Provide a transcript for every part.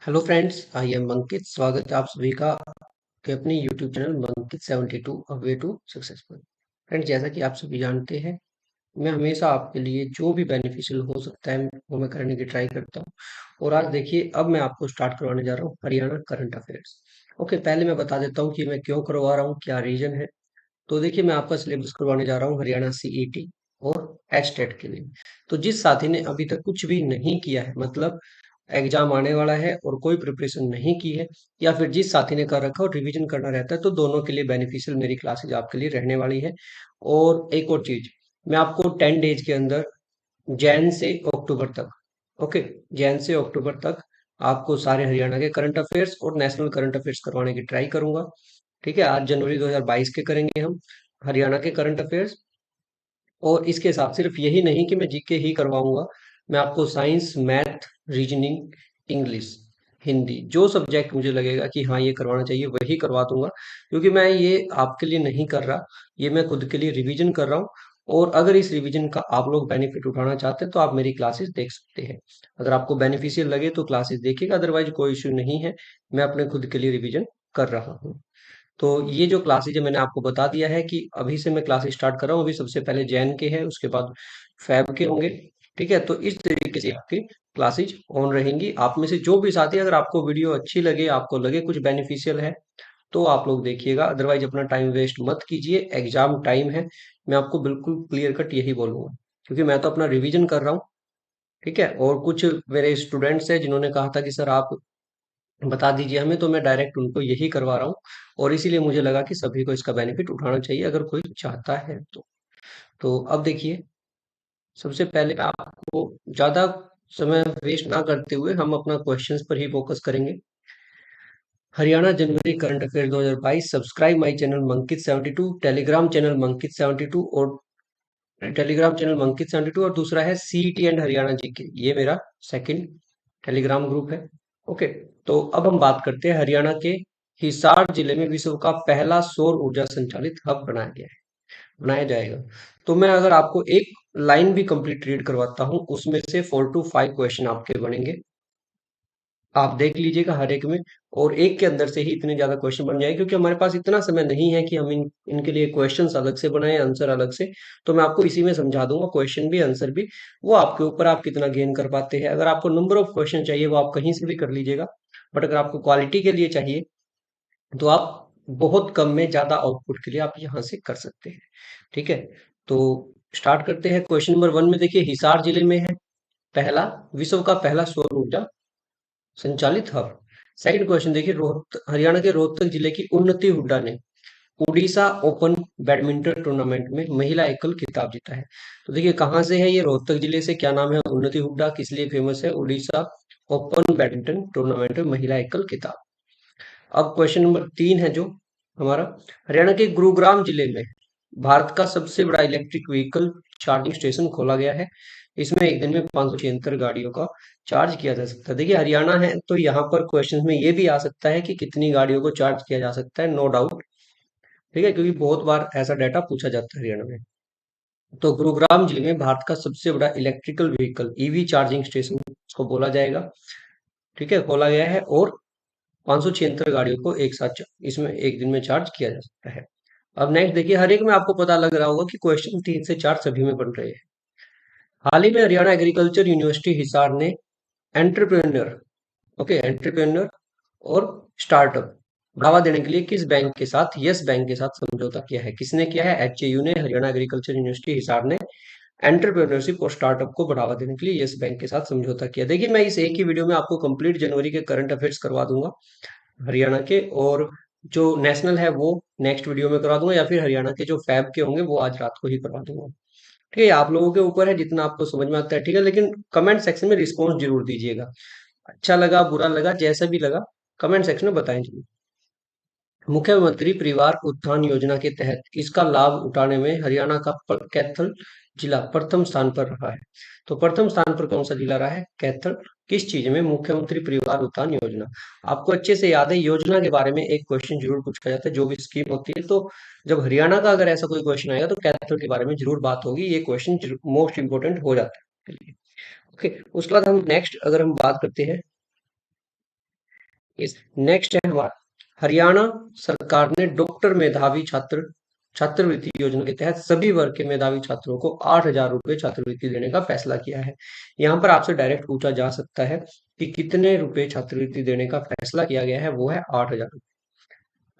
Hello friends, I am Ankit. स्वागत है आप सभी का के अपने YouTube channel Mankit 72 a way to successful. Friends, जैसा कि आप सभी जानते हैं, मैं हमेशा आपके लिए जो भी बेनिफिशियल हो सकता है वो मैं करने की ट्राई करता हूँ। और आज देखिए, अब मैं आपको स्टार्ट करवाने जा रहा हूँ हरियाणा करंट अफेयर्स। ओके, पहले मैं बता देता हूँ कि मैं क्यों करवा रहा हूँ, क्या रीजन है। तो देखिए, मैं आपका सिलेबस करवाने जा रहा हूँ हरियाणा सीईटी और एच टेट के लिए। तो जिस साथी ने अभी तक कुछ भी नहीं किया है, मतलब एग्जाम आने वाला है और कोई प्रिपरेशन नहीं की है, या फिर जिस साथी ने कर रखा है और रिवीजन करना रहता है, तो दोनों के लिए बेनिफिशियल मेरी क्लासेज आपके लिए रहने वाली है। और एक और चीज, मैं आपको 10 डेज के अंदर जैन से अक्टूबर तक, ओके, जैन से अक्टूबर तक आपको सारे हरियाणा के करंट अफेयर्स और नेशनल करंट अफेयर्स करवाने की ट्राई करूंगा। ठीक है, आज जनवरी 2022 के करेंगे हम हरियाणा के करंट अफेयर्स। और इसके साथ सिर्फ यही नहीं कि मैं जीके ही करवाऊंगा, मैं आपको science, math, reasoning, English, Hindi, जो सब्जेक्ट मुझे लगेगा कि हाँ ये करवाना चाहिए वही करवा दूंगा। क्योंकि मैं ये आपके लिए नहीं कर रहा, ये मैं खुद के लिए रिवीजन कर रहा हूँ। और अगर इस रिवीजन का आप लोग बेनिफिट उठाना चाहते हैं तो आप मेरी क्लासेस देख सकते हैं। अगर आपको बेनिफिशियल लगे तो क्लासेस देखिएगा, अदरवाइज कोई इश्यू नहीं है। मैं अपने खुद के लिए रिवीजन कर रहा हूँ। तो ये जो क्लासेज है मैंने आपको बता दिया है कि अभी से मैं क्लासेस स्टार्ट कर रहा हूँ। अभी सबसे पहले जैन के हैं, उसके बाद फैब के होंगे। ठीक है, तो इस तरीके से आपकी क्लासेज ऑन रहेंगी। आप में से जो भी साथी, अगर आपको वीडियो अच्छी लगे, आपको लगे कुछ बेनिफिशियल है, तो आप लोग देखिएगा, अदरवाइज अपना टाइम वेस्ट मत कीजिए। एग्जाम टाइम है, मैं आपको बिल्कुल क्लियर कट यही बोलूंगा, क्योंकि मैं तो अपना रिवीजन कर रहा हूँ। ठीक है, और कुछ मेरे स्टूडेंट्स हैं जिन्होंने कहा था कि सर आप बता दीजिए हमें, तो मैं डायरेक्ट उनको यही करवा रहा हूँ। और इसीलिए मुझे लगा कि सभी को इसका बेनिफिट उठाना चाहिए अगर कोई चाहता है तो अब देखिए, सबसे पहले आपको ज्यादा समय वेस्ट ना करते हुए हम अपना क्वेश्चंस पर ही फोकस करेंगे। हरियाणा जनवरी current affair 2022। Subscribe my channel Mankit 72, Telegram channel Mankit 72, और टेलीग्राम चैनल मंकित 72, और दूसरा है सीईटी एंड हरियाणा जीके, ये मेरा सेकंड टेलीग्राम ग्रुप है। ओके, तो अब हम बात करते हैं हरियाणा के हिसार जिले में विश्व का पहला सौर ऊर्जा संचालित हब बनाया गया है, बनाया जाएगा। तो मैं अगर आपको एक लाइन भी कंप्लीट रीड करवाता हूँ, उसमें से 4 to 5 क्वेश्चन आपके बनेंगे। आप देख लीजिएगा हर एक में, और एक के अंदर से ही इतने ज्यादा क्वेश्चन बन जाएंगे, क्योंकि हमारे पास इतना समय नहीं है कि हम इनके लिए क्वेश्चंस अलग से बनाएं, आंसर अलग से। तो मैं आपको इसी में समझा दूंगा, क्वेश्चन भी आंसर भी। वो आपके ऊपर, आप कितना गेन कर पाते हैं। अगर आपको नंबर ऑफ क्वेश्चन चाहिए वो आप कहीं से भी कर लीजिएगा, बट अगर आपको क्वालिटी के लिए चाहिए तो आप बहुत कम में ज्यादा आउटपुट के लिए आप यहाँ से कर सकते हैं। ठीक है, तो स्टार्ट करते हैं। क्वेश्चन नंबर 1 में देखिए, हिसार जिले में है पहला, विश्व का पहला सौर ऊर्जा संचालित हब। सेकंड क्वेश्चन देखिए, हरियाणा के रोहतक जिले की उन्नति हुड्डा ने उड़ीसा ओपन बैडमिंटन टूर्नामेंट में महिला एकल खिताब जीता है। तो देखिए, कहाँ से है ये, रोहतक जिले से। क्या नाम है, उन्नति हुड्डा। किस लिए फेमस है, उड़ीसा ओपन बैडमिंटन टूर्नामेंट में महिला एकल खिताब। अब क्वेश्चन नंबर 3 है जो हमारा, हरियाणा के गुरुग्राम जिले में भारत का सबसे बड़ा इलेक्ट्रिक व्हीकल चार्जिंग स्टेशन खोला गया है। इसमें एक दिन में 576 गाड़ियों का चार्ज किया जा सकता है। देखिए, हरियाणा है तो यहाँ पर क्वेश्चन में ये भी आ सकता है कि कितनी गाड़ियों को चार्ज किया जा सकता है, नो डाउट। ठीक है, क्योंकि बहुत बार ऐसा डाटा पूछा जाता है हरियाणा में। तो गुरुग्राम जिले में भारत का सबसे बड़ा electrical vehicle EV charging station को बोला जाएगा। ठीक है, खोला गया है, और 576 गाड़ियों को एक साथ इसमें एक दिन में चार्ज किया जा सकता है। अब नेक्स्ट देखिए, हर एक में आपको पता लग रहा होगा कि क्वेश्चन 3 से 4 सभी में बन रहे हैं। हाल ही में हरियाणा एग्रीकल्चर यूनिवर्सिटी हिसार ने एंटरप्रेन्योर, ओके, एंटरप्रेन्योर और स्टार्टअप बढ़ावा देने के लिए किस बैंक के साथ, यस बैंक के साथ समझौता किया है। किसने किया है, एचएयू ने। हरियाणा एग्रीकल्चर यूनिवर्सिटी हिसार ने एंटरप्रेन्योरशिप और स्टार्टअप को बढ़ावा देने के लिए यस बैंक के साथ समझौता किया। देखिए, मैं इस एक ही वीडियो में आपको कंप्लीट जनवरी के करंट अफेयर्स करवा दूंगा हरियाणा के, और जो नेशनल है वो नेक्स्ट वीडियो में करवा दूंगा, या फिर हरियाणा के जो फैब के होंगे वो आज रात को ही करवा दूंगा। ठीक है, आप लोगों के ऊपर है जितना आपको समझ में आता है। ठीक है, लेकिन कमेंट सेक्शन में रिस्पॉन्स जरूर दीजिएगा। अच्छा लगा, बुरा लगा, जैसा भी लगा, कमेंट सेक्शन में बताएं जरूर। मुख्यमंत्री परिवार उत्थान योजना के तहत इसका लाभ उठाने में हरियाणा का कैथल जिला प्रथम स्थान पर रहा है। तो प्रथम स्थान पर कौन सा जिला रहा है, कैथल। किस चीज में, मुख्यमंत्री परिवार उत्थान योजना। आपको अच्छे से याद है, योजना के बारे में एक क्वेश्चन जरूर पूछा जाता है, जो भी स्कीम होती है। तो जब हरियाणा का अगर ऐसा कोई क्वेश्चन आएगा तो कैथल के बारे में जरूर बात होगी। ये क्वेश्चन मोस्ट इंपोर्टेंट हो जाता है। ओके, उसके बाद हम नेक्स्ट अगर हम बात करते हैं नेक्स्ट है हमारा, हरियाणा सरकार ने डॉक्टर मेधावी छात्रवृत्ति योजना के तहत सभी वर्ग के मेधावी छात्रों को 8,000 रुपए छात्रवृत्ति देने का फैसला किया है। यहाँ पर आपसे डायरेक्ट पूछा जा सकता है कि कितने रुपए छात्रवृत्ति देने का फैसला किया गया है, वो है 8,000।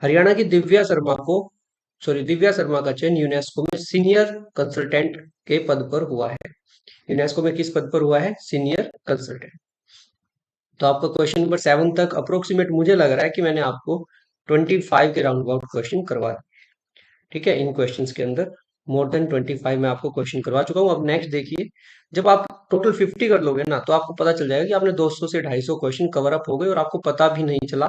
हरियाणा की दिव्या शर्मा का चयन यूनेस्को में सीनियर कंसल्टेंट के पद पर हुआ है। यूनेस्को में किस पद पर हुआ है? Senior consultant. तो आपका क्वेश्चन नंबर 7 तक अप्रोक्सीमेट मुझे लग रहा है कि मैंने आपको 25 के राउंड अबाउट क्वेश्चन करवा दिए। ठीक है, इन क्वेश्चंस के अंदर मोर देन 25 मैं आपको क्वेश्चन करवा चुका हूँ। अब नेक्स्ट देखिए, जब आप टोटल 50 कर लोगे ना, तो आपको पता चल जाएगा कि आपने 200 से 250 क्वेश्चन कवर अप हो गए और आपको पता भी नहीं चला।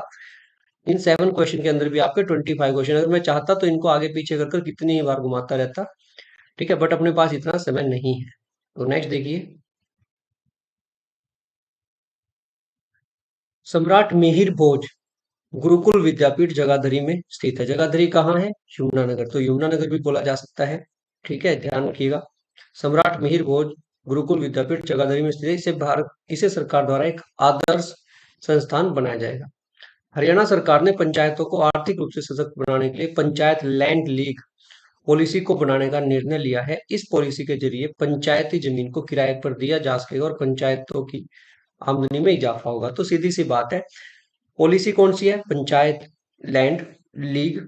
इन 7 क्वेश्चन के अंदर भी आपके 25 क्वेश्चन, अगर मैं चाहता तो इनको आगे पीछे कर कितनी ही बार घुमाता रहता। ठीक है, बट अपने पास इतना समय नहीं है। तो नेक्स्ट देखिए, सम्राट मिहिर भोज गुरुकुल विद्यापीठ जगाधरी में स्थित है। जगाधरी कहाँ है? यमुनानगर। तो यमुनानगर भी बोला जा सकता है। ठीक है, ध्यान रखिएगा। सम्राट मिहिर भोज गुरुकुल विद्यापीठ जगाधरी में स्थित है। इसे सरकार द्वारा एक आदर्श संस्थान बनाया जाएगा। हरियाणा सरकार ने पंचायतों को आर्थिक रूप से सशक्त बनाने के लिए पंचायत लैंड लीग पॉलिसी को बनाने का निर्णय लिया है। इस पॉलिसी के जरिए पंचायती जमीन को किराए पर दिया जा सकेगा और पंचायतों की आमदनी में इजाफा होगा। तो सीधी सी बात है, पॉलिसी कौन सी है? Panchayat land league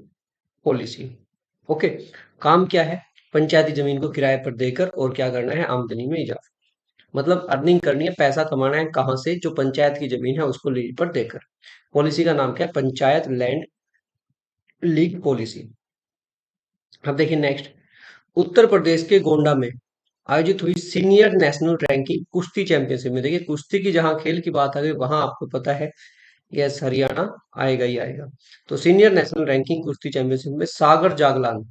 policy. Okay, काम क्या है? पंचायती जमीन को किराए पर देकर और क्या करना है? आमदनी में इजाफा। मतलब अर्निंग करनी है, पैसा कमाना है। कहां से? जो पंचायत की जमीन है उसको लीज पर देकर। पॉलिसी का नाम क्या है? Panchayat land league policy. अब देखिए नेक्स्ट, उत्तर प्रदेश के गोंडा में आयोजित हुई सीनियर नेशनल रैंकिंग कुश्ती चैंपियनशिप में, देखिए कुश्ती की जहां खेल की बात आ गई वहां आपको पता है, यस हरियाणा आएगा ही आएगा। तो सीनियर नेशनल रैंकिंग कुश्ती चैंपियनशिप में सागर जागलान,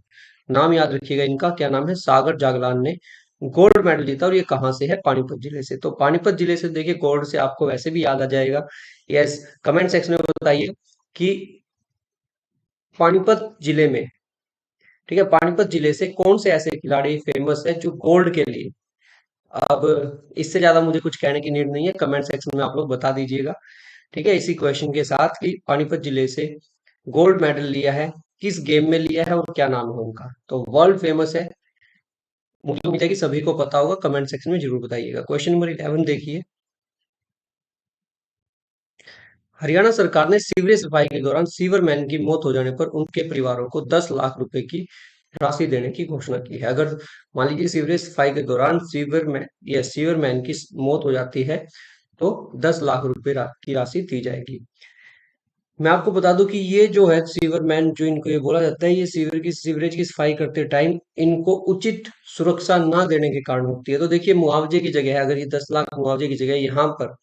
नाम याद रखिएगा इनका, क्या नाम है? सागर जागलान ने गोल्ड मेडल जीता। और ये कहाँ से है? पानीपत जिले से। तो पानीपत जिले से देखिए, गोल्ड से आपको वैसे भी याद आ जाएगा। यस, कमेंट सेक्शन में बताइए कि पानीपत जिले में, ठीक है, पानीपत जिले से कौन से ऐसे खिलाड़ी फेमस है जो गोल्ड के लिए। अब इससे ज्यादा मुझे कुछ कहने की नीड नहीं है, कमेंट सेक्शन में आप लोग बता दीजिएगा। ठीक है, इसी क्वेश्चन के साथ कि पानीपत जिले से गोल्ड मेडल लिया है, किस गेम में लिया है और क्या नाम है उनका। तो वर्ल्ड फेमस है, मुझे उम्मीद है कि सभी को पता होगा। कमेंट सेक्शन में जरूर बताइएगा। क्वेश्चन नंबर 11 देखिए, हरियाणा सरकार ने सीवरेज सफाई के दौरान सीवरमैन की मौत हो जाने पर उनके परिवारों को 10 लाख रुपए की राशि देने की घोषणा की है। अगर मान लीजिए सीवरेज सफाई के दौरान सीवरमैन की मौत हो जाती है, तो 10 लाख रुपए की राशि दी जाएगी। मैं आपको बता दूं कि ये जो है सीवरमैन, जो इनको ये बोला जाता है, ये सीवरेज की सफाई करते टाइम इनको उचित सुरक्षा ना देने के कारण होती है। तो देखिए, मुआवजे की जगह है, अगर ये 10 लाख मुआवजे की जगह यहाँ पर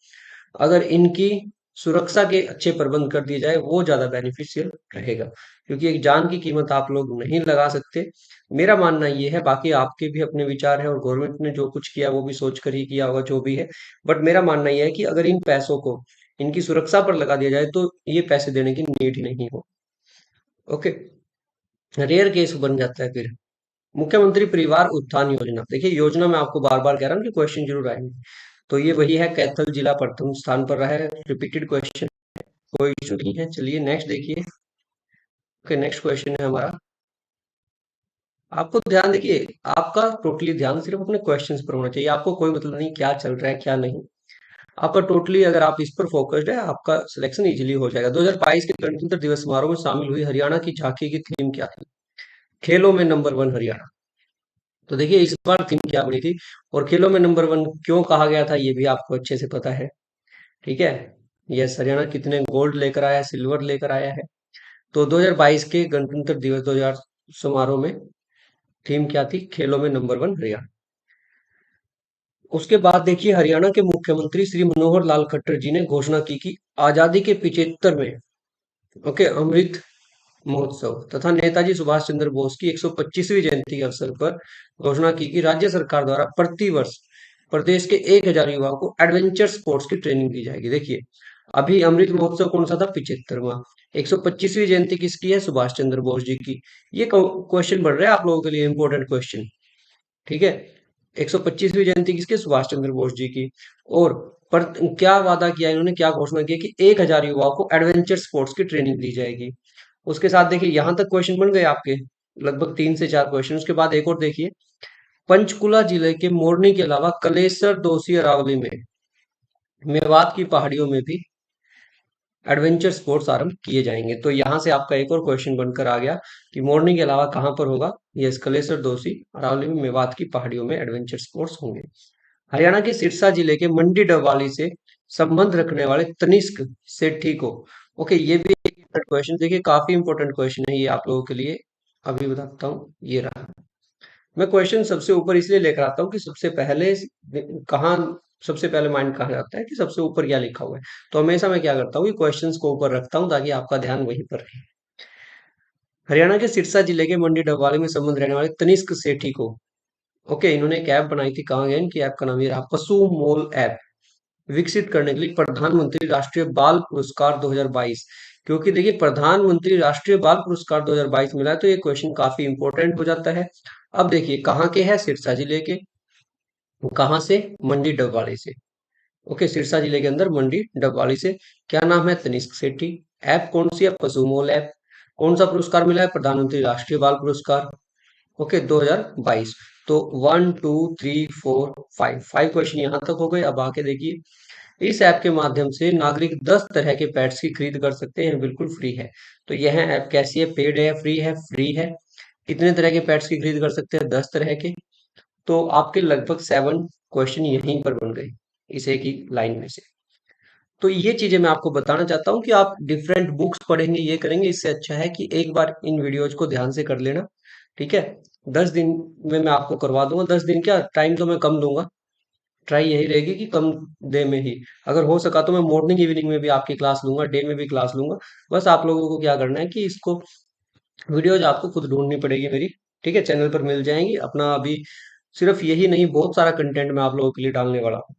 अगर इनकी सुरक्षा के अच्छे प्रबंध कर दिए जाए, वो ज्यादा बेनिफिशियल रहेगा। क्योंकि एक जान की कीमत आप लोग नहीं लगा सकते। मेरा मानना ये है, बाकी आपके भी अपने विचार है और गवर्नमेंट ने जो कुछ किया वो भी सोच कर ही किया होगा, जो भी है। बट मेरा मानना यह है कि अगर इन पैसों को इनकी सुरक्षा पर लगा दिया जाए तो ये पैसे देने की नीड ही नहीं हो। ओके, रेयर केस बन जाता है फिर। मुख्यमंत्री परिवार उत्थान योजना, देखिए योजना में आपको बार बार कह रहा हूँ कि क्वेश्चन जरूर आएंगे। तो ये वही है, कैथल जिला प्रथम स्थान पर रहा है। रिपीटेड क्वेश्चन, कोई इशू नहीं है। चलिए नेक्स्ट देखिए। ओके, नेक्स्ट क्वेश्चन है हमारा। आपको ध्यान देखिए, आपका टोटली ध्यान सिर्फ अपने क्वेश्चंस पर होना चाहिए। आपको कोई मतलब नहीं क्या चल रहा है क्या नहीं। आपका टोटली अगर आप इस पर फोकस्ड है, आपका सिलेक्शन इजीली हो जाएगा। 2022 के गणतंत्र दिवस समारोह में शामिल हुई हरियाणा की झांकी की थीम क्या थी? खेलों में नंबर वन हरियाणा। तो देखिए इस बार थीम क्या बनी थी और खेलों में नंबर वन क्यों कहा गया था, ये भी आपको अच्छे से पता है। ठीक है, यस, हरियाणा कितने गोल्ड लेकर आया है, सिल्वर लेकर आया है। तो 2022 के गणतंत्र दिवस 2000 समारोह में थीम क्या थी? खेलों में नंबर वन हरियाणा। उसके बाद देखिए, हरियाणा के मुख्यमंत्री श्री मनोहर लाल खट्टर जी ने घोषणा की कि आजादी के 75 में, ओके, अमृत महोत्सव तथा नेताजी सुभाष चंद्र बोस की 125वीं जयंती के अवसर पर घोषणा की कि राज्य सरकार द्वारा प्रति वर्ष प्रदेश के 1,000 युवाओं को एडवेंचर स्पोर्ट्स की ट्रेनिंग दी जाएगी। देखिए, अभी अमृत महोत्सव कौन सा था? 75वां। 125वीं जयंती किसकी है? सुभाष चंद्र बोस जी की। ये क्वेश्चन बढ़ रहा है आप लोगों के लिए, इंपॉर्टेंट क्वेश्चन। ठीक है, 125वीं जयंती किसकी? सुभाष चंद्र बोस जी की। और पर क्या वादा किया इन्होंने, क्या घोषणा की कि 1000 युवाओं को एडवेंचर स्पोर्ट्स की ट्रेनिंग दी जाएगी। उसके साथ देखिए यहां तक क्वेश्चन बन गए आपके, लगभग 3 से 4 क्वेश्चन। उसके बाद एक और देखिए, पंचकुला जिले के मोरनी के अलावा कलेसर, दोसी, अरावली में, मेवात की पहाड़ियों में भी एडवेंचर स्पोर्ट्स आरंभ किए जाएंगे। तो यहाँ से आपका एक और क्वेश्चन बनकर आ गया कि मोरनी के अलावा कहाँ पर होगा, ये कलेसर, दोसी, अरावली में, मेवात की पहाड़ियों में एडवेंचर स्पोर्ट्स होंगे। हरियाणा के सिरसा जिले के मंडी डबवाली से संबंध रखने वाले तनिष्क सेठी को, ओके ये भी एक क्वेश्चन, देखिए काफी इंपॉर्टेंट क्वेश्चन है ये आप लोगों के लिए। अभी बताता हूँ, ये रहा। मैं क्वेश्चन सबसे ऊपर इसलिए लेकर आता हूँ कि सबसे पहले कहाँ, सबसे पहले माइंड कहाँ जाता है कि सबसे ऊपर क्या लिखा हुआ है। तो हमेशा मैं क्या करता हूँ कि क्वेश्चंस को ऊपर रखता हूँ ताकि आपका ध्यान वहीं पर रहे। हरियाणा के सिरसा जिले के मंडी डबवाली में संबंध रहने वाले तनिष्क सेठी को, ओके इन्होंने एक ऐप बनाई थी, कहाँ गए, इनकी ऐप का नाम ये रहा, पशु मोल ऐप, विकसित करने के लिए प्रधानमंत्री राष्ट्रीय बाल पुरस्कार 2022। क्योंकि देखिए प्रधानमंत्री राष्ट्रीय बाल पुरस्कार 2022 मिला है, तो ये क्वेश्चन काफी इंपॉर्टेंट हो जाता है। अब देखिए कहाँ के हैं, सिरसा जिले के, कहाँ से, मंडी डबवाली से। ओके सिरसा जिले के अंदर मंडी डबवाली से। क्या नाम है, तनिष्क सेठी। ऐप कौन सी है, पशुमोल ऐप। कौन सा पुरस्कार मिला है, प्रधानमंत्री राष्ट्रीय बाल पुरस्कार, ओके 2022। तो 1 2 3 4 5 5 क्वेश्चन यहाँ तक हो गए। अब आके देखिए, इस ऐप के माध्यम से नागरिक 10 तरह के पेट्स की खरीद कर सकते हैं, बिल्कुल फ्री है। तो यह ऐप कैसी है, पेड है, फ्री है, फ्री है। कितने तरह के पेट्स की खरीद कर सकते हैं, 10 तरह के। तो आपके लगभग 7 क्वेश्चन यहीं पर बन गए इस एक ही लाइन में से। तो ये चीजें मैं आपको बताना चाहता हूँ कि आप डिफरेंट बुक्स पढ़ेंगे, ये करेंगे, इससे अच्छा है कि एक बार इन वीडियोज को ध्यान से कर लेना। ठीक है, 10 दिन में मैं आपको करवा दूंगा। 10 दिन क्या, टाइम तो मैं कम दूंगा, ट्राई यही रहेगी कि कम डे में ही, अगर हो सका तो मैं मॉर्निंग इवनिंग में भी आपकी क्लास लूंगा, डे में भी क्लास लूंगा। बस आप लोगों को क्या करना है कि इसको, वीडियोज आपको खुद ढूंढनी पड़ेगी मेरी, ठीक है, चैनल पर मिल जाएंगी। अपना अभी सिर्फ यही नहीं, बहुत सारा कंटेंट मैं आप लोगों के लिए डालने वाला हूँ।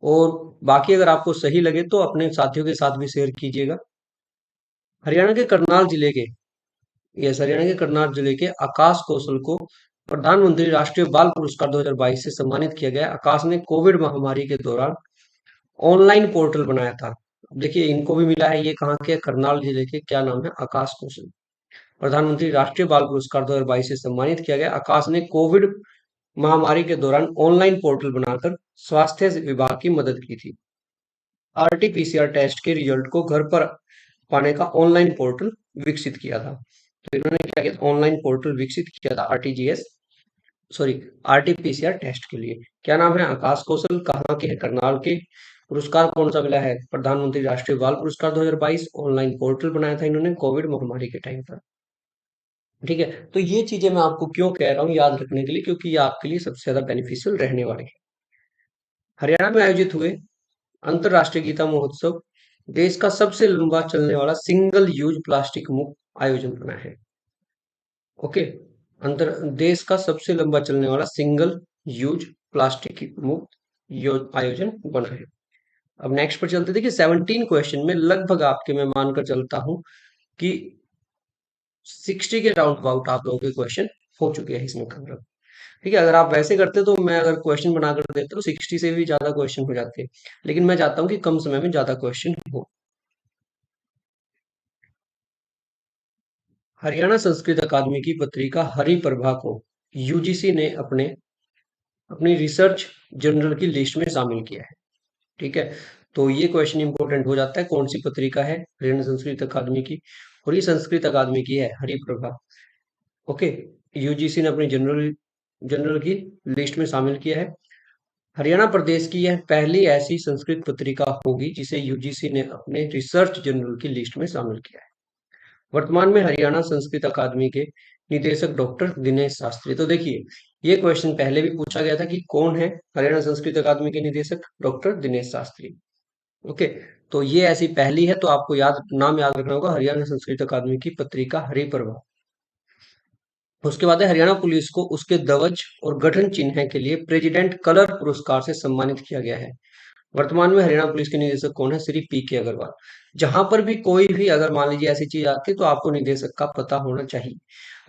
और बाकी अगर आपको सही लगे तो अपने साथियों के साथ भी शेयर कीजिएगा। हरियाणा के करनाल जिले के, यस हरियाणा के करनाल जिले के आकाश कौशल को प्रधानमंत्री राष्ट्रीय बाल पुरस्कार 2022 से सम्मानित किया गया। आकाश ने कोविड महामारी के दौरान ऑनलाइन पोर्टल बनाया था। अब देखिए इनको भी मिला है, ये कहाँ के, करनाल जिले के, क्या नाम है, आकाश कौशल। प्रधानमंत्री राष्ट्रीय बाल पुरस्कार 2022 से सम्मानित किया गया। आकाश ने कोविड महामारी के दौरान ऑनलाइन पोर्टल बनाकर स्वास्थ्य विभाग की मदद की थी। आरटीपीसीआर टेस्ट के रिजल्ट को घर पर पाने का ऑनलाइन पोर्टल विकसित किया था। तो इन्होंने क्या किया, ऑनलाइन पोर्टल विकसित किया था आरटीजीएस, सॉरी आरटीपीसीआर टेस्ट के लिए। क्या नाम है, आकाश कौशल, कहाँ के हैं, करनाल के। पुरस्कार कौन सा मिला है, प्रधानमंत्री राष्ट्रीय बाल पुरस्कार 2022। ऑनलाइन पोर्टल बनाया था इन्होंने कोविड महामारी के टाइम पर। ठीक है, तो ये चीजें मैं आपको क्यों कह रहा हूँ याद रखने के लिए, क्योंकि ये आपके लिए सबसे ज्यादा बेनिफिशियल रहने वाले हैं। हरियाणा में आयोजित हुए अंतरराष्ट्रीय गीता महोत्सव देश का सबसे लंबा चलने वाला सिंगल यूज प्लास्टिक मुक्त आयोजन बना है। ओके, अंतर देश का सबसे लंबा चलने वाला सिंगल यूज प्लास्टिक मुक्त आयोजन बना है। अब नेक्स्ट पर चलते, देखिए 17 क्वेश्चन में लगभग आपके, मैं मानकर चलता हूं कि 60 के राउंड अबाउट आप लोगों के क्वेश्चन हो चुके हैं इसमें कवर। ठीक है, अगर आप वैसे करते तो मैं अगर क्वेश्चन बनाकर देता तो 60 से भी ज्यादा क्वेश्चन हो जाते, लेकिन मैं चाहता हूँ कि कम समय में ज्यादा क्वेश्चन हो। हरियाणा संस्कृत अकादमी की पत्रिका हरिप्रभा को यूजीसी ने अपनी रिसर्च जर्नल की लिस्ट में शामिल किया है। ठीक है, तो ये क्वेश्चन इंपॉर्टेंट हो जाता है, कौन सी पत्रिका है, हरियाणा संस्कृत अकादमी की, और ये संस्कृत अकादमी की है, हरिप्रभा। ओके, यूजीसी ने अपनी जनरल की लिस्ट में शामिल किया है। हरियाणा प्रदेश की यह पहली ऐसी संस्कृत पत्रिका होगी जिसे यूजीसी ने अपने रिसर्च जर्नल की लिस्ट में शामिल किया है। वर्तमान में हरियाणा संस्कृत अकादमी के निदेशक डॉक्टर दिनेश शास्त्री। तो देखिए ये क्वेश्चन पहले भी पूछा गया था कि कौन है हरियाणा संस्कृत अकादमी के निदेशक, डॉक्टर दिनेश शास्त्री। ओके, तो ये ऐसी पहली है, तो आपको याद, नाम याद रखना होगा, हरियाणा संस्कृत अकादमी की पत्रिका हरिप्रभा। उसके बाद है हरियाणा पुलिस को उसके ध्वज और गठन चिन्ह के लिए प्रेसिडेंट कलर पुरस्कार से सम्मानित किया गया है। वर्तमान में हरियाणा पुलिस के निदेशक कौन है, श्री पी के अग्रवाल। जहां पर भी कोई भी अगर मान लीजिए ऐसी चीज आती है तो आपको निदेशक का पता होना चाहिए।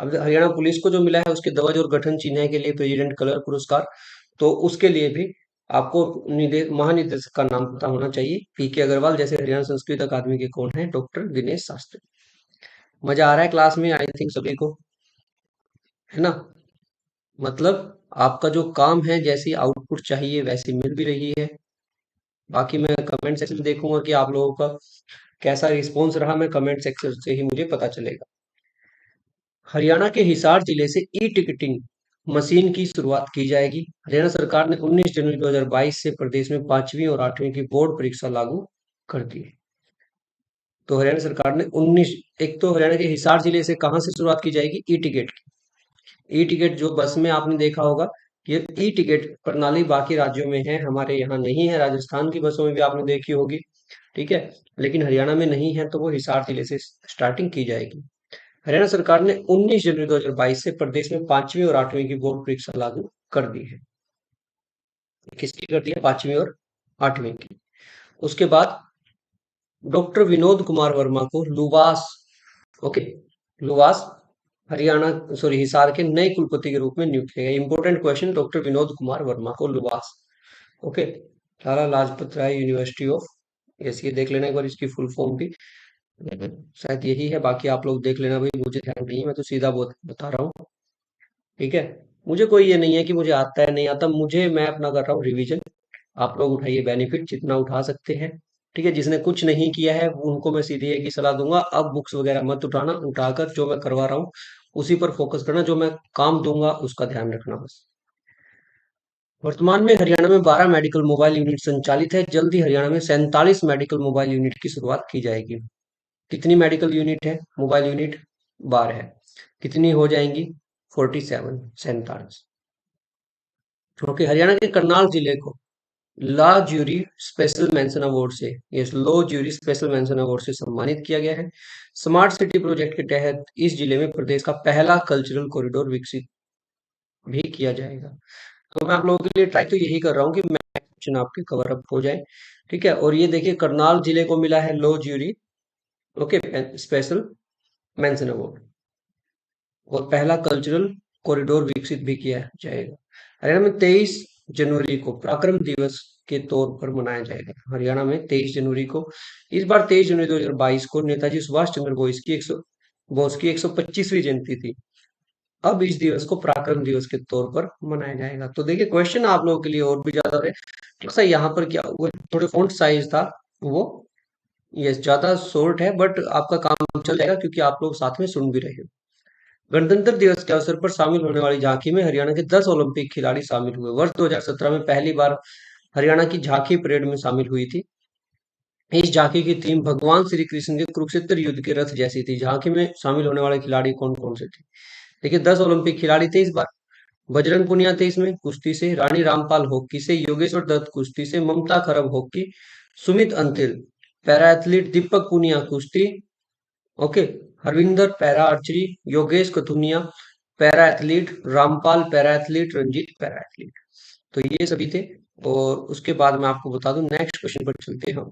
अब हरियाणा पुलिस को जो मिला है उसके ध्वज और गठन चिन्ह के लिए प्रेसिडेंट कलर पुरस्कार, तो उसके लिए भी आपको महानिदेशक का नाम पता होना चाहिए, पीके अग्रवाल। जैसे हरियाणा संस्कृत अकादमी के कौन है? डॉक्टर दिनेश शास्त्री। मजा आ रहा है क्लास में, आई थिंक सभी को, है ना? मतलब आपका जो काम है, जैसी आउटपुट चाहिए वैसी मिल भी रही है। बाकी मैं कमेंट सेक्शन में देखूंगा कि आप लोगों का कैसा रिस्पॉन्स रहा, मैं कमेंट सेक्शन से ही मुझे पता चलेगा। हरियाणा के हिसार जिले से ई टिकटिंग मशीन की शुरुआत की जाएगी। हरियाणा सरकार ने 19 जनवरी 2022 से प्रदेश में 5वीं और 8वीं की बोर्ड परीक्षा लागू कर दी है। तो हरियाणा सरकार ने 19, एक तो हरियाणा के हिसार जिले से कहाँ से शुरुआत की जाएगी? ई टिकट की। ई टिकट जो बस में आपने देखा होगा, ये ई टिकट प्रणाली बाकी राज्यों में है, हमारे यहाँ नहीं है। राजस्थान की बसों में भी आपने देखी होगी, ठीक है, लेकिन हरियाणा में नहीं है, तो वो हिसार जिले से स्टार्टिंग की जाएगी। हरियाणा सरकार ने 19 जनवरी 2022 से प्रदेश में 5वीं और 8वीं की बोर्ड परीक्षा लागू कर दी है। किसकी कर दी है? 5वीं और 8वीं की। उसके बाद डॉक्टर विनोद कुमार वर्मा को लुवास, ओके, लुवास हरियाणा, सॉरी, हिसार के नए कुलपति के रूप में नियुक्त किया गया। Important question, doctor Vinod Kumar Verma को LUVAS, okay, Lala Lajpat Rai university of, yes, ये देख लेना एक बार इसकी फुल फॉर्म भी, शायद यही है। बाकी आप लोग देख लेना भाई, मुझे ध्यान नहीं है, मैं तो सीधा बता रहा हूँ, ठीक है। मुझे कोई ये नहीं है कि मुझे आता है नहीं आता, मुझे, मैं अपना कर रहा हूँ रिवीजन। आप लोग उठाइए बेनिफिट जितना उठा सकते हैं, ठीक है। जिसने कुछ नहीं किया है वो, उनको मैं सीधी एक ही सलाह दूंगा, अब बुक्स वगैरह मत उठाना, उठाकर जो मैं करवा रहा हूँ उसी पर फोकस करना, जो मैं काम दूंगा उसका ध्यान रखना बस। वर्तमान में हरियाणा में 12 मेडिकल मोबाइल यूनिट संचालित है। जल्द ही हरियाणा में 47 मेडिकल मोबाइल यूनिट की शुरुआत की जाएगी। कितनी मेडिकल यूनिट है? मोबाइल यूनिट 12 है। कितनी हो जाएंगी? 47, 47। क्योंकि हरियाणा के करनाल जिले को ला ज्यूरी स्पेशल मेंशन अवार्ड से, यस, लो ज्यूरी स्पेशल मेंशन अवार्ड से सम्मानित किया गया है। स्मार्ट सिटी प्रोजेक्ट के तहत इस जिले में प्रदेश का पहला कल्चरल कॉरिडोर विकसित भी किया जाएगा। तो मैं आप लोगों के लिए ट्राई तो यही कर रहा हूँ कि मैं क्वेश्चन आपके कवर अप हो जाए, ठीक है। और ये देखिए, करनाल जिले को मिला है लो jury, okay, special mention award, और पहला कल्चरल कॉरिडोर विकसित भी किया जाएगा। हरियाणा में 23 जनवरी को पराक्रम दिवस के तौर पर मनाया जाएगा। हरियाणा में 23 जनवरी को, इस बार 23 जनवरी 2022 को नेताजी सुभाष चंद्र बोस की 125वीं जयंती थी। अब इस दिवस को पराक्रम दिवस के तौर पर मनाया जाएगा। तो देखिए, क्वेश्चन आप लोगों के लिए और भी ज्यादा है। थोड़ा सा यहाँ पर क्या हुआ, थोड़े फॉन्ट साइज था वो, ये ज्यादा शॉर्ट है, बट आपका काम चल जाएगा क्योंकि आप लोग साथ में सुन भी रहे हो। गणतंत्र दिवस के अवसर पर शामिल होने वाली झांकी में हरियाणा के 10 ओलंपिक खिलाड़ी शामिल हुए। वर्ष 2017 में पहली बार हरियाणा की झांकी परेड में शामिल हुई थी। इस झांकी की थीम भगवान श्री कृष्ण के कुरुक्षेत्र युद्ध के रथ जैसी थी। झांकी में शामिल होने वाले खिलाड़ी कौन कौन से थे? देखिए, 10 ओलंपिक खिलाड़ी थे इस बार। बजरंग पुनिया थे इसमें कुश्ती से, रानी रामपाल हॉकी से, योगेश्वर दत्त कुश्ती से, Mamta Kharb hockey, Sumit Antil para athlete, Deepak Punia कुश्ती, okay, Harvinder para archery, Yogesh Kathuniya para athlete, Rampal para athlete, Ranjeet para athlete. तो ये सभी थे। और उसके बाद मैं आपको बता दूं, नेक्स्ट क्वेश्चन पर चलते हैं हम।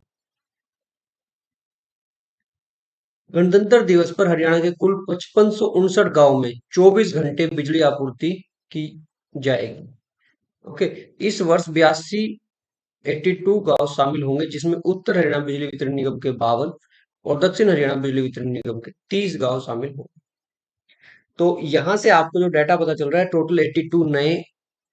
गणतंत्र दिवस पर हरियाणा के कुल 5559 गांव में 24 घंटे बिजली आपूर्ति की जाएगी, ओके। इस वर्ष 82 गांव शामिल होंगे, जिसमें उत्तर हरियाणा बिजली वितरण निगम के 52 और दक्षिण हरियाणा बिजली वितरण निगम के 30 गांव शामिल होंगे। तो यहां से आपको जो डाटा पता चल रहा है, टोटल 82 नए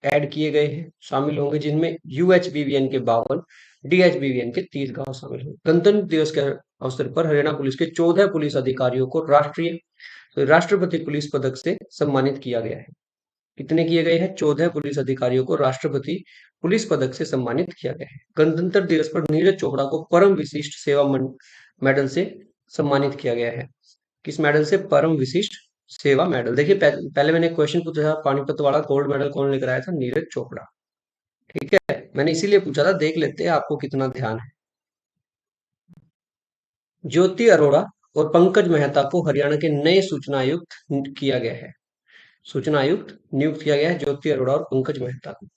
ऐड किए गए हैं, शामिल होंगे, जिनमें यूएचबीवीएन के 52, डीएचबीवीएन के 30 गांव शामिल होंगे। गणतंत्र दिवस के अवसर पर हरियाणा पुलिस के 14 पुलिस अधिकारियों को राष्ट्रपति पुलिस पदक से सम्मानित किया गया है। कितने किए गए हैं? 14 पुलिस अधिकारियों को राष्ट्रपति पुलिस पदक से सम्मानित किया गया है। गणतंत्र दिवस पर नीरज चोपड़ा को परम विशिष्ट सेवा मेडल से सम्मानित किया गया है। किस मेडल से? परम विशिष्ट सेवा मेडल। देखिए, पहले मैंने क्वेश्चन पूछा था, पानीपत वाला गोल्ड मेडल कौन लेकर आया था? नीरज चोपड़ा, ठीक है। मैंने इसीलिए पूछा था, देख लेते हैं आपको कितना ध्यान है। ज्योति अरोड़ा और पंकज मेहता को हरियाणा के नए सूचना आयुक्त किया गया है। सूचना आयुक्त नियुक्त किया गया है ज्योति अरोड़ा और पंकज मेहता को।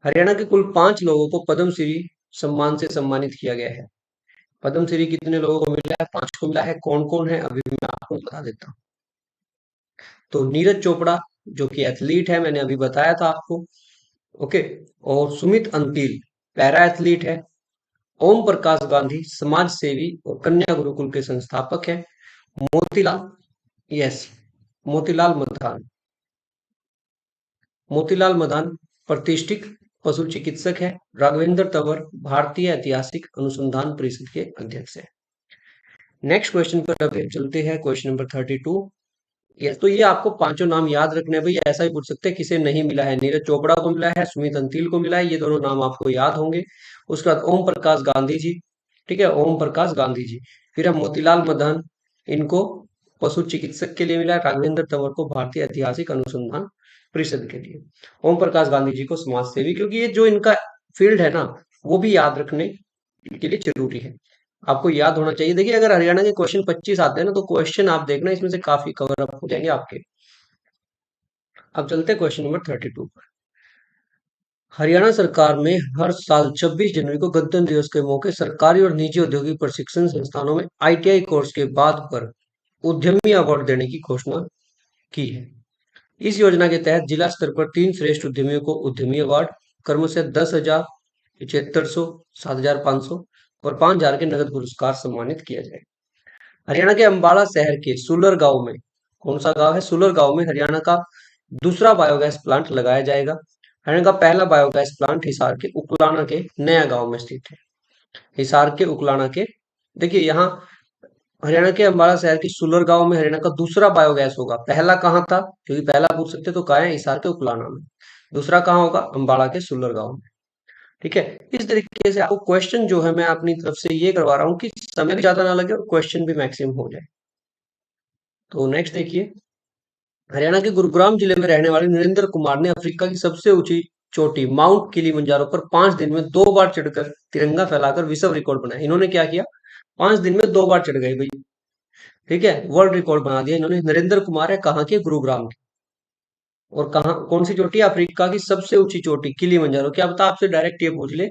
हरियाणा के कुल 5 लोगों को पद्मश्री सम्मान से सम्मानित किया गया है। पद्मश्री कितने लोगों को मिला है? 5 को मिला है। कौन कौन है अभी मैं आपको बता देता हूँ। तो नीरज चोपड़ा, जो कि एथलीट है, मैंने अभी बताया था आपको, ओके। और सुमित अंतिल पैरा एथलीट है। ओम प्रकाश गांधी समाज सेवी और कन्या गुरुकुल के संस्थापक है। मोतीलाल, यस, मोतीलाल मधान, मोतीलाल मदान प्रतिष्ठित पशु चिकित्सक है। राघवेंद्र तंवर भारतीय ऐतिहासिक अनुसंधान परिषद के अध्यक्ष है। नेक्स्ट क्वेश्चन पर अब चलते हैं, क्वेश्चन नंबर 32। यस, तो ये आपको पांचों नाम याद रखने हैं भाई, ऐसा ही पूछ सकते हैं किसे नहीं मिला है। नीरज चोपड़ा को मिला है, सुमित अंतिल को मिला है, ये दोनों नाम आपको याद होंगे। उसके बाद ओम प्रकाश गांधी जी, ठीक है, ओम प्रकाश गांधी जी। फिर है मोतीलाल मदन, इनको पशु चिकित्सक के लिए मिला है। राघवेंद्र तंवर को भारतीय ऐतिहासिक अनुसंधान परिषद के लिए। ओम प्रकाश गांधी जी को समाज सेवी, क्योंकि ये जो इनका फील्ड है ना, वो भी याद रखने के लिए जरूरी है, आपको याद होना चाहिए। देखिए अगर हरियाणा के क्वेश्चन 25 आते हैं ना, तो क्वेश्चन आप देखना इसमें से काफी कवर अप हो जाएंगे आपके। अब चलते हैं क्वेश्चन नंबर 32 पर। हरियाणा सरकार में हर साल 26 जनवरी को गणतंत्र दिवस के मौके सरकारी और निजी औद्योगिक प्रशिक्षण संस्थानों में आईटीआई कोर्स के बाद पर उद्यमी अवार्ड देने की घोषणा की है। इस योजना के तहत जिला स्तर पर 3 श्रेष्ठ उद्यमियों को उद्यमी अवार्ड, क्रमशः 10,000, 7500, 7,500 और 5,000 के नगद पुरस्कार सम्मानित किया जाएगा। हरियाणा के अंबाला शहर के सुलर गांव में, कौन सा गांव है, सुलर गांव में हरियाणा का दूसरा बायोगैस प्लांट लगाया जाएगा। हरियाणा का पहला बायोगैस प्लांट हिसार के उकलाना के नया गांव में स्थित है। हिसार के उकलाना के, देखिए यहाँ हरियाणा के अंबाला शहर की सुलर गांव में हरियाणा का दूसरा बायोगैस होगा। पहला कहाँ था, क्योंकि पहला पूछ सकते तो कहा है हिसार के उकलाना में, दूसरा कहाँ होगा, अंबाला के सुलर गांव में। ठीक है, इस तरीके से आपको क्वेश्चन जो है मैं अपनी तरफ से ये करवा रहा हूँ कि समय भी ज्यादा ना लगे और क्वेश्चन भी मैक्सिमम हो जाए। तो नेक्स्ट देखिए, हरियाणा के गुरुग्राम जिले में रहने वाले नरेंद्र कुमार ने अफ्रीका की सबसे ऊंची चोटी माउंट किलिमंजारो पर 5 दिन में 2 बार चढ़कर तिरंगा फैलाकर विश्व रिकॉर्ड बनाया। इन्होंने क्या किया, 5 दिन में 2 बार चढ़ गए भाई, ठीक है, वर्ल्ड रिकॉर्ड बना दिया इन्होंने। नरेंद्र कुमार है कहाँ के, गुरुग्राम के। और कहाँ, कौन सी चोटी, अफ्रीका की सबसे ऊंची चोटी किलिमंजारो। क्या बता, आपसे डायरेक्ट ये पूछ ले,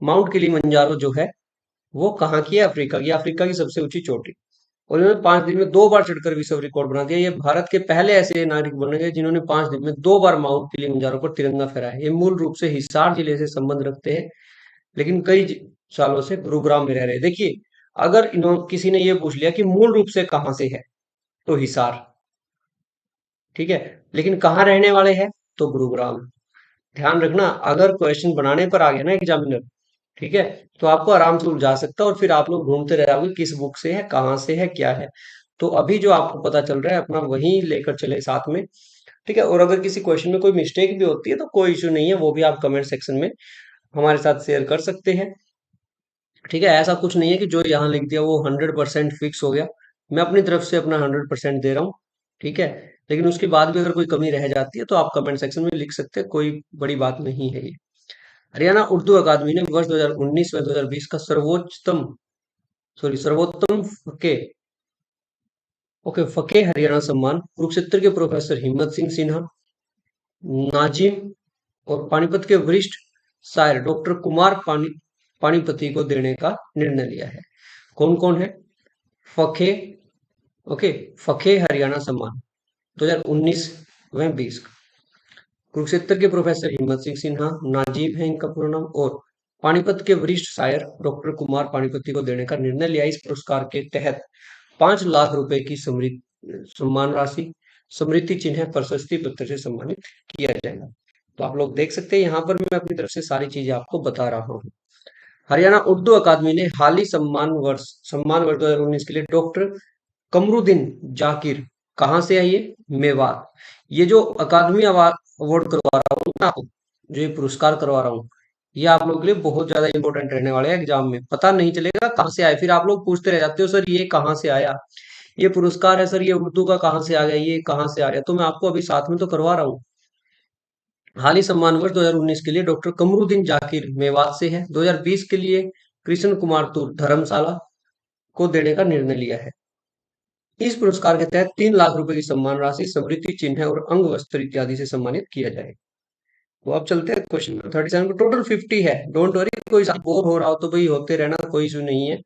माउंट किलिमंजारो जो है वो कहाँ की है, अफ्रीका की, अफ्रीका की सबसे ऊंची चोटी। और इन्होंने 5 दिन में 2 बार चढ़कर विश्व रिकॉर्ड बना दिया। ये भारत के पहले ऐसे नागरिक बने गए जिन्होंने 5 दिन में 2 बार माउंट किलिमंजारो पर तिरंगा फहराया। ये मूल रूप से हिसार जिले से संबंध रखते हैं, लेकिन कई सालों से गुरुग्राम में रह रहे हैं। देखिए अगर इन्होंने किसी ने ये पूछ लिया कि मूल रूप से कहाँ से है, तो हिसार, ठीक है, लेकिन कहाँ रहने वाले हैं, तो गुरुग्राम। ध्यान रखना, अगर क्वेश्चन बनाने पर आ गया ना एग्जामिनर, ठीक है, तो आपको आराम से उलझा सकता है और फिर आप लोग ढूंढते रह जाओगे किस बुक से है, कहाँ से है, क्या है। तो अभी जो आपको पता चल रहा है अपना वही लेकर चले साथ में, ठीक है। और अगर किसी क्वेश्चन में कोई मिस्टेक भी होती है तो कोई इश्यू नहीं है, वो भी आप कमेंट सेक्शन में हमारे साथ शेयर कर सकते हैं, ठीक है। ऐसा कुछ नहीं है कि जो यहाँ लिख दिया वो 100% फिक्स हो गया। मैं अपनी तरफ से अपना 100% दे रहा हूँ, ठीक है। लेकिन उसके बाद भी अगर कोई कमी रह जाती है तो आप कमेंट सेक्शन में लिख सकते हैं, कोई बड़ी बात नहीं है ये। हरियाणा उर्दू अकादमी ने वर्ष 2019 व 2020 का सर्वोत्तम फके, ओके, फके हरियाणा सम्मान कुरुक्षेत्र के प्रोफेसर हिम्मत सिंह सिन्हा, नाजिम और पानीपत के वरिष्ठ शायर डॉक्टर कुमार पानीपति को देने का निर्णय लिया है। कौन कौन है, फके, ओके, फके हरियाणा सम्मान 2019 व 20, कुरुक्षेत्र के प्रोफेसर हिम्मत सिंह सिन्हा, नाजिब है इनका पूरा नाम, और पानीपत के वरिष्ठ शायर डॉक्टर कुमार पानीपति को देने का निर्णय लिया। इस पुरस्कार के तहत 5 लाख रुपए की सम्मान राशि, स्मृति चिन्ह, प्रशस्ति पत्र से सम्मानित किया जाएगा। तो आप लोग देख सकते हैं, यहाँ पर मैं अपनी तरफ से सारी चीजें आपको बता रहा हूँ। हरियाणा उर्दू अकादमी ने हाल ही सम्मान वर्ष 2019 के लिए डॉक्टर कमरुद्दीन जाकिर, कहाँ से है ये, मेवात। ये जो अकादमी अवार्ड करवा रहा हूँ ना, जो ये पुरस्कार करवा रहा हूँ, ये आप लोगों के लिए बहुत ज्यादा इंपॉर्टेंट रहने वाले हैं। एग्जाम में पता नहीं चलेगा कहाँ से आए, फिर आप लोग पूछते रह जाते हो सर ये कहाँ से आया, ये पुरस्कार है सर, ये उर्दू का कहाँ से आ गया, ये कहाँ से आ गया। तो मैं आपको अभी साथ में तो करवा रहा हूँ। हाल ही सम्मान वर्ष 2019 के लिए डॉक्टर कमरुद्दीन जाकिर मेवात से है। 2020 के लिए कृष्ण कुमार तूर धर्मशाला को देने का निर्णय लिया है। इस पुरस्कार के तहत 3 लाख रुपए की सम्मान राशि, स्मृति चिन्ह और अंग वस्त्र इत्यादि से सम्मानित किया जाएगा। तो अब चलते हैं क्वेश्चन नंबर 37 पर। टोटल 50 है, डोंट वरी, कोई बोर हो रहा हो तो भाई होते रहना, कोई इशू नहीं है।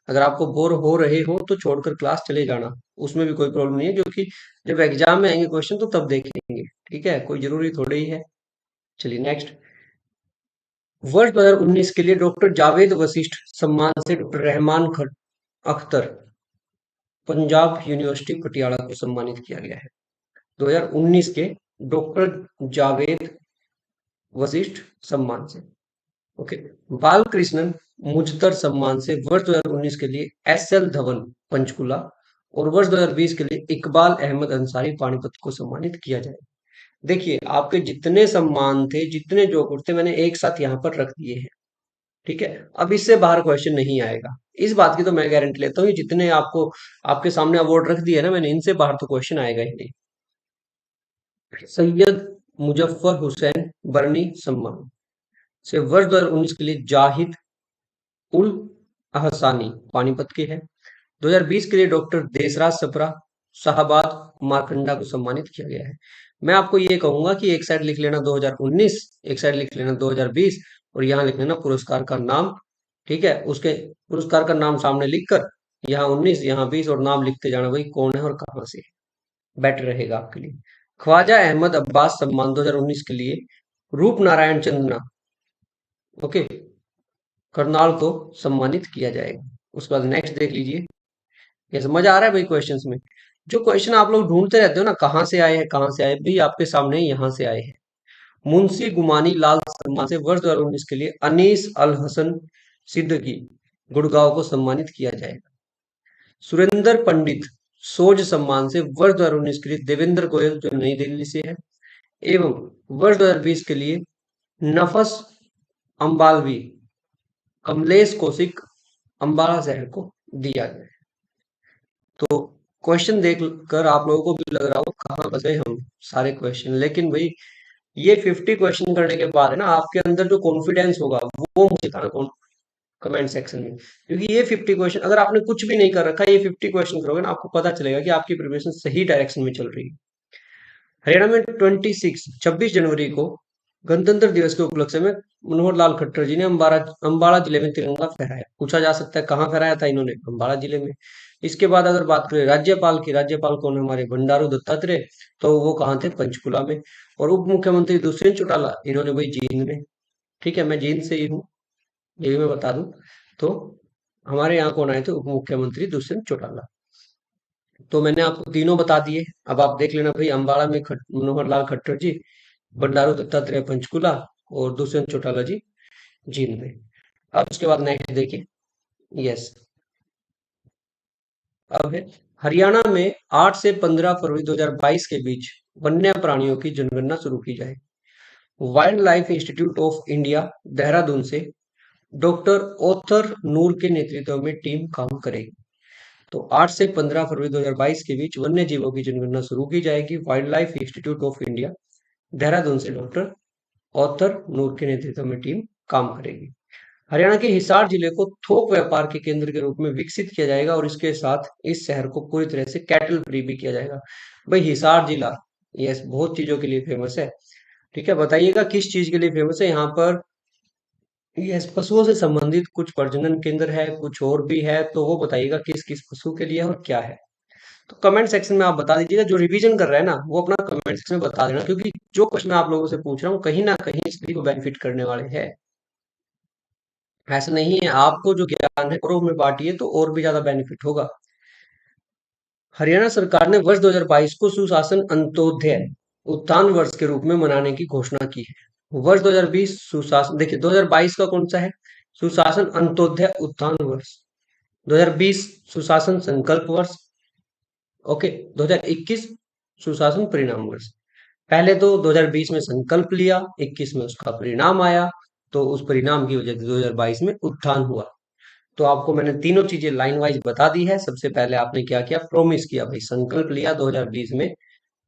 अगर आपको बोर हो रहे हो तो छोड़कर क्लास चले जाना, उसमें भी कोई प्रॉब्लम नहीं है, क्योंकि जब एग्जाम में आएंगे क्वेश्चन तो तब देखेंगे, ठीक है, कोई जरूरी थोड़ी ही है। चलिए नेक्स्ट, वर्ष 2019 के लिए डॉक्टर जावेद वशिष्ठ सम्मान से डॉक्टर रहमान अख्तर पंजाब यूनिवर्सिटी पटियाला को सम्मानित किया गया है। 2019 के डॉक्टर जावेद वशिष्ठ सम्मान से। ओके। बालकृष्णन मुझतर सम्मान से वर्ष 2019 के लिए एस एल धवन पंचकुला और वर्ष 2020 के लिए इकबाल अहमद अंसारी पानीपत को सम्मानित किया जाए। देखिए, आपके जितने सम्मान थे, जितने जो थे, मैंने एक साथ यहाँ पर रख दिए हैं। ठीक है। अब इससे बाहर क्वेश्चन नहीं आएगा, इस बात की तो मैं गारंटी लेता हूँ। ये जितने आपको आपके सामने अवार्ड रख दिए ना मैंने, इनसे बाहर तो क्वेश्चन आएगा ही नहीं। सैयद मुजफ्फर हुसैन बरनी सम्मान से वर्ष 2019 के लिए जाहिद उल अहसानी पानीपत के हैं। 2020 के लिए डॉक्टर देसराज सप्रा शाहबाद मारकंडा को सम्मानित किया गया है। मैं आपको ये कहूंगा कि एक साइड लिख लेना 2019, एक साइड लिख लेना 2020 और यहाँ लिख लेना पुरस्कार का नाम। ठीक है, उसके पुरस्कार का नाम सामने लिखकर यहाँ 19, यहाँ 20 और नाम लिखते जाना भाई कौन है और कहाँ से है। बेटर रहेगा आपके लिए। ख्वाजा अहमद अब्बास सम्मान 2019 के लिए रूप नारायण चंद्रना, ओके, करनाल को सम्मानित किया जाएगा। उसके बाद नेक्स्ट देख लीजिए। ये समझ आ रहा है भाई क्वेश्चंस में? जो क्वेश्चन आप लोग ढूंढते रहते हो ना, कहाँ से आए हैं कहाँ से आए, भाई आपके सामने यहाँ से आए हैं। मुंशी गुमानी लाल सम्मान से वर्ष 2019 के लिए अनीस अल हसन सिद्दीकी गुड़गांव को सम्मानित किया जाएगा। सुरेंद्र पंडित सोज सम्मान से वर्ष 2019 के लिए देवेंद्र गोयल जो नई दिल्ली से है, एवं वर्ष 2020 के लिए नफस अम्बालवी कमलेश कौशिक अम्बाला शहर को दिया गया है। तो क्वेश्चन देख कर आप लोगों को भी लग रहा हो कहाँ फंसे हम सारे क्वेश्चन, लेकिन भाई ये 50 क्वेश्चन करने के बाद है ना, आपके अंदर जो कॉन्फिडेंस होगा वो मुझे बताना कमेंट सेक्शन में। क्योंकि ये 50 क्वेश्चन अगर आपने कुछ भी नहीं कर रखा, ये 50 क्वेश्चन करोगे ना, आपको पता चलेगा कि आपकी प्रिपरेशन सही डायरेक्शन में चल रही है। हरियाणा में 26 जनवरी को गणतंत्र दिवस के उपलक्ष्य में मनोहर लाल खट्टर जी ने अम्बाड़ा जिले में तिरंगा फहराया। पूछा जा सकता है कहाँ फहराया था इन्होंने? अम्बाड़ा जिले में। इसके बाद अगर बात करें राज्यपाल की, राज्यपाल कौन है? हमारे बंडारू दत्तात्रेय। तो वो कहाँ थे? पंचकुला में। और उप मुख्यमंत्री दुष्यंत चौटाला, इन्होंने भाई जींद में। ठीक है, मैं जींद से ही हूँ, ये भी मैं बता दूं। तो हमारे यहाँ कौन आए थे? उप मुख्यमंत्री दुष्यंत चौटाला। तो मैंने आपको तीनों बता दिए। अब आप देख लेना भाई, अम्बाड़ा में मनोहर लाल खट्टर जी, बंडारू दत्तात्रेय पंचकुला और दुष्यंत चौटाला जी जींद में। अब उसके बाद नेक्स्ट देखिए। यस, अब है हरियाणा में 8 से 15 फरवरी 2022 के बीच वन्य प्राणियों की जनगणना शुरू की जाए। Wild life institute of India Dehradun से डॉक्टर ओथर नूर के नेतृत्व में टीम काम करेगी। तो 8 से 15 फरवरी 2022 के बीच वन्य जीवों की जनगणना शुरू की जाएगी। Wild life institute of India Dehradun से डॉक्टर ऑथर नूर के नेतृत्व में टीम काम करेगी। हरियाणा के हिसार जिले को थोक व्यापार के केंद्र के रूप में विकसित किया जाएगा और इसके साथ इस शहर को पूरी तरह से कैटल फ्री भी किया जाएगा। भाई हिसार जिला यस बहुत चीजों के लिए फेमस है। ठीक है, बताइएगा किस चीज के लिए फेमस है यहाँ पर? यस, पशुओं से संबंधित कुछ प्रजनन केंद्र है, कुछ और भी है, तो वो बताइएगा किस किस पशु के लिए है और क्या है। तो कमेंट सेक्शन में आप बता दीजिएगा। जो रिवीजन कर रहा है ना वो अपना कमेंट सेक्शन में बता देना, क्योंकि जो क्वेश्चन मैं आप लोगों से पूछ रहा हूँ कहीं ना कहीं सभी को बेनिफिट करने वाले हैं। ऐसा नहीं है, आपको जो ज्ञान है करोड़ में बांटिए तो और भी ज्यादा बेनिफिट होगा। हरियाणा सरकार ने वर्ष 2022 को सुशासन अंत्योदय उत्थान वर्ष के रूप में मनाने की घोषणा की है। वर्ष 2020 सुशासन, देखिए 2022 का कौन सा है? सुशासन अंत्योदय उत्थान वर्ष। 2020 सुशासन संकल्प वर्ष। ओके। 2021 सुशासन परिणाम वर्ष। पहले तो 2020 में संकल्प लिया, 21 में उसका परिणाम आया, तो उस परिणाम की वजह से 2022 में उत्थान हुआ। तो आपको मैंने तीनों चीजें लाइन वाइज बता दी है। सबसे पहले आपने क्या किया? प्रॉमिस किया भाई, संकल्प लिया 2020 में,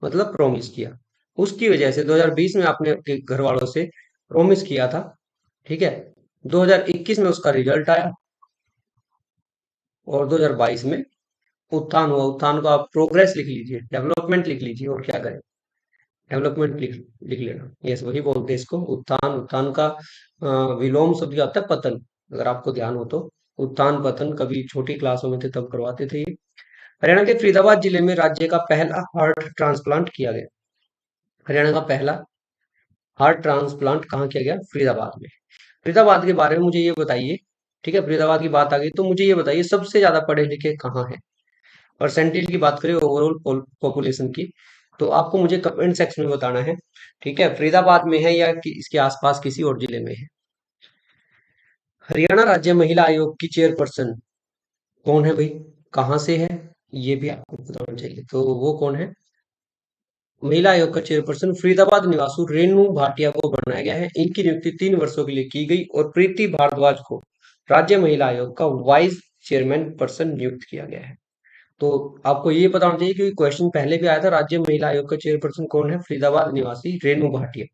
मतलब प्रॉमिस किया। उसकी वजह से 2020 में आपने अपने घर वालों से प्रॉमिस किया था। ठीक है, 2021 में उसका रिजल्ट आया और 2022 में उत्थान हुआ। उत्थान को आप प्रोग्रेस लिख लीजिए, डेवलपमेंट लिख लीजिए, और क्या करें? डेवलपमेंट लिख लिख लेना। यस, वही बोलते हैं इसको उत्थान। उत्थान का विलोम शब्द क्या होता है? पतन। अगर आपको ध्यान हो तो उत्थान पतन कभी छोटी क्लासों में थे तब करवाते थे ये। हरियाणा के फरीदाबाद जिले में राज्य का पहला हार्ट ट्रांसप्लांट किया गया। हरियाणा का पहला हार्ट ट्रांसप्लांट कहाँ किया गया? फरीदाबाद में। फरीदाबाद के बारे में मुझे ये बताइए। ठीक है, फरीदाबाद की बात आ गई तो मुझे ये बताइए सबसे ज्यादा पढ़े लिखे कहाँ हैं। परसेंटेज की बात करें ओवरऑल पॉपुलेशन की, तो आपको मुझे कमेंट सेक्शन में बताना है। ठीक है, फरीदाबाद में है या इसके आसपास किसी और जिले में है। हरियाणा राज्य महिला आयोग की चेयरपर्सन कौन है भाई, कहाँ से है, ये भी आपको बताना चाहिए। तो वो कौन है, महिला आयोग का चेयरपर्सन फरीदाबाद निवासु रेणु भाटिया को बनाया गया है। इनकी नियुक्ति 3 वर्षों के लिए की गई और प्रीति भारद्वाज को राज्य महिला आयोग का वाइस चेयरमैन पर्सन नियुक्त किया गया है। तो आपको ये पता होना चाहिए क्योंकि क्वेश्चन पहले भी आया था, राज्य महिला आयोग का चेयरपर्सन कौन है, फरीदाबाद निवासी रेणु भाटिया।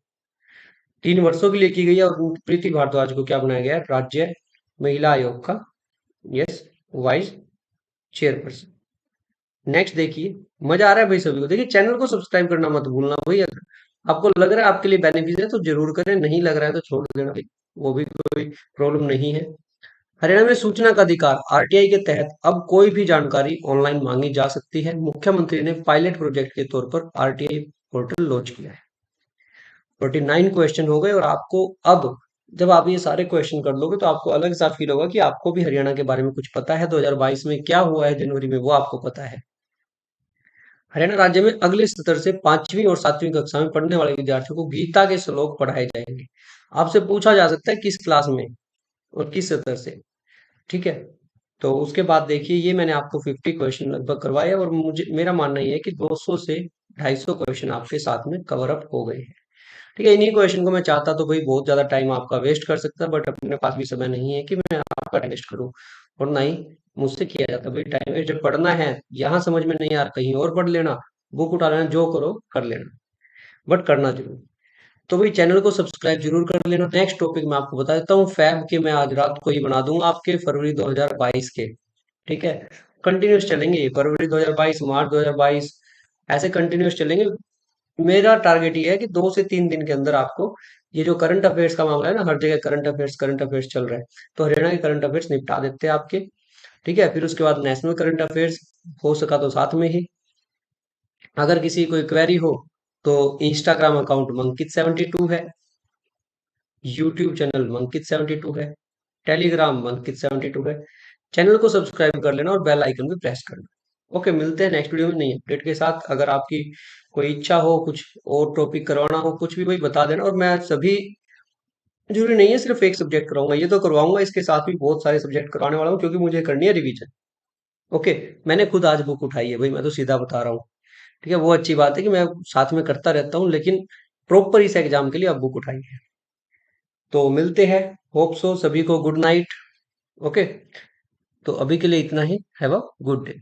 3 वर्षों के लिए की गई है और प्रीति भारद्वाज को क्या बनाया गया है, राज्य महिला आयोग का यस वाइस चेयरपर्सन। नेक्स्ट देखिए, मजा आ रहा है भाई सभी को, देखिए चैनल को सब्सक्राइब करना मत भूलना भाई। अगर आपको लग रहा है आपके लिए बेनिफिट है तो जरूर करें, नहीं लग रहा है तो छोड़ देना भाई, वो भी कोई प्रॉब्लम नहीं है। हरियाणा में सूचना का अधिकार आरटीआई के तहत अब कोई भी जानकारी ऑनलाइन मांगी जा सकती है। मुख्यमंत्री ने पायलट प्रोजेक्ट के तौर पर आरटीआई पोर्टल लॉन्च किया है। 49 क्वेश्चन हो गए और आपको अब जब आप ये सारे क्वेश्चन कर लोगे तो आपको अलग सा फील होगा कि आपको भी हरियाणा के बारे में कुछ पता है, 2022 में क्या हुआ है जनवरी में वो आपको पता है। हरियाणा राज्य में अगले सत्र से 5वीं और 7वीं कक्षा में पढ़ने वाले विद्यार्थियों को गीता के श्लोक पढ़ाए जाएंगे। आपसे पूछा जा सकता है किस क्लास में और किस सत्र से। ठीक है, तो उसके बाद देखिए ये मैंने आपको 50 क्वेश्चन लगभग करवाए और मुझे मेरा मानना ये है कि 200 से 250 क्वेश्चन आपके साथ में कवर अप हो गए हैं। ठीक है, इन्हीं क्वेश्चन को मैं चाहता तो भाई बहुत ज्यादा टाइम आपका वेस्ट कर सकता, बट अपने पास भी समय नहीं है कि मैं आपका टाइम वेस्ट करूं, और ना ही मुझसे किया जाता भाई। टाइम वेस्ट जब पढ़ना है, यहाँ समझ में नहीं आ रहा कहीं और पढ़ लेना, बुक उठा लेना, जो करो कर लेना, बट करना जरूर। तो भाई चैनल को सब्सक्राइब जरूर कर लेना। नेक्स्ट टॉपिक मैं आपको बता देता हूँ, फैब के मैं आज रात को ही बना दूंगा आपके फरवरी 2022 के। ठीक है, कंटिन्यूस चलेंगे ये, फरवरी 2022, मार्च 2022, ऐसे कंटिन्यूस चलेंगे। मेरा टारगेट ये है कि 2 से 3 दिन के अंदर आपको ये जो करंट अफेयर्स का मामला है ना, हर जगह करंट अफेयर्स चल रहा है, तो हरियाणा के करंट अफेयर्स निपटा देते हैं आपके। ठीक है, फिर उसके बाद नेशनल करंट अफेयर्स हो सका तो साथ में ही। अगर किसी कोई क्वेरी हो तो इंस्टाग्राम अकाउंट मंकित72 है, यूट्यूब चैनल मंकित72 है, टेलीग्राम मंकित72 है। चैनल को सब्सक्राइब कर लेना और बेल आइकन भी प्रेस करना। ओके, मिलते हैं नेक्स्ट वीडियो में नई अपडेट के साथ। अगर आपकी कोई इच्छा हो, कुछ और टॉपिक करवाना हो, कुछ भी कोई बता देना। और मैं सभी, जरूरी नहीं है सिर्फ एक सब्जेक्ट कराऊंगा, ये तो करवाऊंगा, इसके साथ भी बहुत सारे सब्जेक्ट करवाने वाला हूँ क्योंकि मुझे करनी है रिवीजन। ओके, मैंने खुद आज बुक उठाई है भाई, मैं तो सीधा बता रहा हूँ। ठीक है, वो अच्छी बात है कि मैं साथ में करता रहता हूँ, लेकिन प्रॉपर इस एग्जाम के लिए अब बुक उठाई है। तो मिलते हैं, होप सो सभी को गुड नाइट। ओके, तो अभी के लिए इतना ही, हैव अ गुड डे।